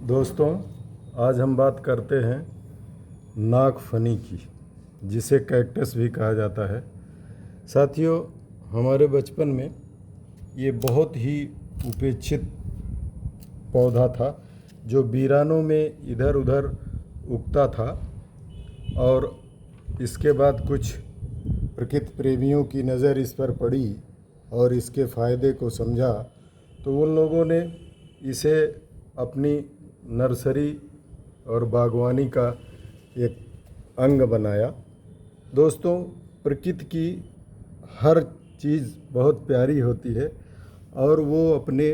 दोस्तों, आज हम बात करते हैं नागफनी की, जिसे कैक्टस भी कहा जाता है। साथियों, हमारे बचपन में ये बहुत ही उपेक्षित पौधा था जो वीरानों में इधर उधर उगता था, और इसके बाद कुछ प्रकृति प्रेमियों की नज़र इस पर पड़ी और इसके फ़ायदे को समझा, तो उन लोगों ने इसे अपनी नर्सरी और बागवानी का एक अंग बनाया। दोस्तों, प्रकृति की हर चीज़ बहुत प्यारी होती है और वो अपने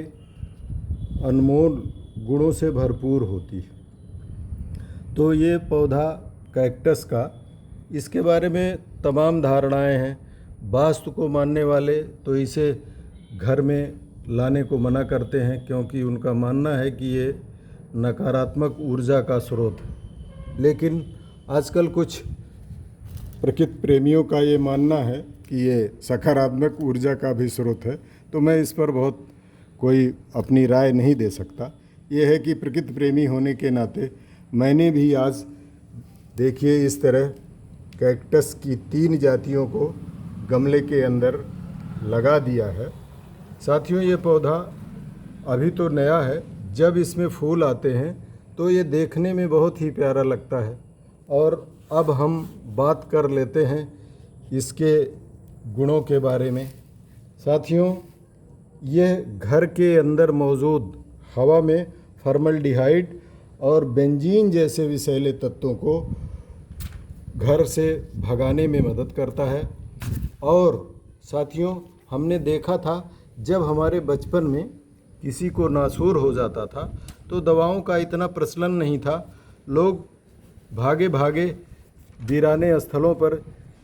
अनमोल गुणों से भरपूर होती है। तो ये पौधा कैक्टस का, इसके बारे में तमाम धारणाएं हैं। वास्तु को मानने वाले तो इसे घर में लाने को मना करते हैं, क्योंकि उनका मानना है कि ये नकारात्मक ऊर्जा का स्रोत है। लेकिन आजकल कुछ प्रकृति प्रेमियों का ये मानना है कि ये सकारात्मक ऊर्जा का भी स्रोत है। तो मैं इस पर बहुत कोई अपनी राय नहीं दे सकता। ये है कि प्रकृति प्रेमी होने के नाते मैंने भी आज देखिए इस तरह कैक्टस की 3 जातियों को गमले के अंदर लगा दिया है। साथियों, ये पौधा अभी तो नया है। जब इसमें फूल आते हैं तो ये देखने में बहुत ही प्यारा लगता है। और अब हम बात कर लेते हैं इसके गुणों के बारे में। साथियों, यह घर के अंदर मौजूद हवा में फॉर्मल्डिहाइड और बेंजीन जैसे विषैले तत्वों को घर से भगाने में मदद करता है। और साथियों, हमने देखा था जब हमारे बचपन में किसी को नासूर हो जाता था तो दवाओं का इतना प्रचलन नहीं था। लोग भागे भागे वीराने स्थलों पर,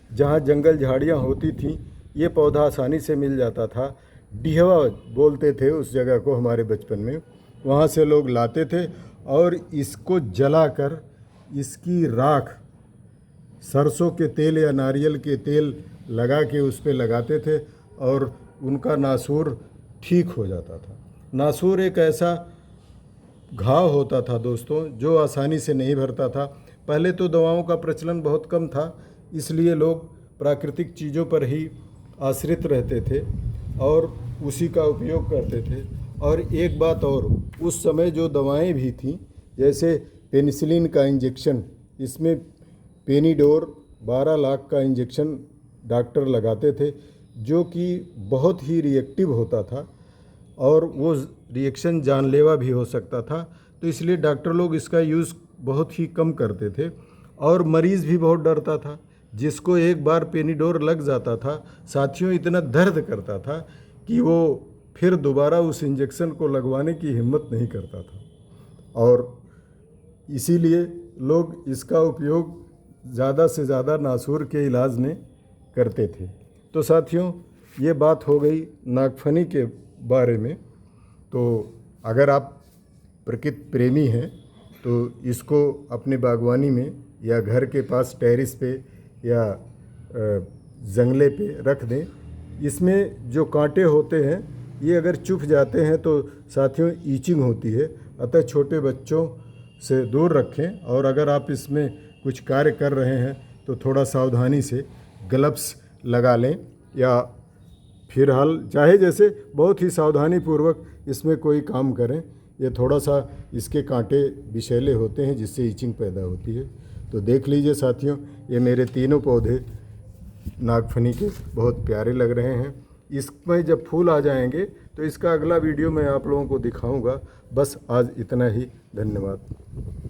जहाँ जंगल झाड़ियाँ होती थीं, ये पौधा आसानी से मिल जाता था। डिहवा बोलते थे उस जगह को हमारे बचपन में। वहाँ से लोग लाते थे और इसको जलाकर इसकी राख सरसों के तेल या नारियल के तेल लगा के उस पर लगाते थे और उनका नासूर ठीक हो जाता था। नासूर एक ऐसा घाव होता था दोस्तों, जो आसानी से नहीं भरता था। पहले तो दवाओं का प्रचलन बहुत कम था, इसलिए लोग प्राकृतिक चीज़ों पर ही आश्रित रहते थे और उसी का उपयोग करते थे। और एक बात और, उस समय जो दवाएं भी थीं, जैसे पेनिसिलिन का इंजेक्शन, इसमें पेनिडोर 12 लाख का इंजेक्शन डॉक्टर लगाते थे, जो कि बहुत ही रिएक्टिव होता था और वो रिएक्शन जानलेवा भी हो सकता था। तो इसलिए डॉक्टर लोग इसका यूज़ बहुत ही कम करते थे और मरीज़ भी बहुत डरता था। जिसको एक बार पेनिडोर लग जाता था, साथियों, इतना दर्द करता था कि वो फिर दोबारा उस इंजेक्शन को लगवाने की हिम्मत नहीं करता था। और इसीलिए लोग इसका उपयोग ज़्यादा से ज़्यादा नासूर के इलाज में करते थे। तो साथियों, ये बात हो गई नागफनी के बारे में। तो अगर आप प्रकृति प्रेमी हैं तो इसको अपनी बागवानी में या घर के पास टेरेस पे या जंगले पे रख दें। इसमें जो कांटे होते हैं, ये अगर चुभ जाते हैं तो साथियों ईचिंग होती है, अतः छोटे बच्चों से दूर रखें। और अगर आप इसमें कुछ कार्य कर रहे हैं तो थोड़ा सावधानी से ग्लव्स लगा लें, या फिर हाल चाहे जैसे बहुत ही सावधानी पूर्वक इसमें कोई काम करें। ये थोड़ा सा इसके कांटे विषैले होते हैं, जिससे ईचिंग पैदा होती है। तो देख लीजिए साथियों, ये मेरे तीनों पौधे नागफनी के बहुत प्यारे लग रहे हैं। इसमें जब फूल आ जाएंगे तो इसका अगला वीडियो मैं आप लोगों को दिखाऊंगा। बस आज इतना ही। धन्यवाद।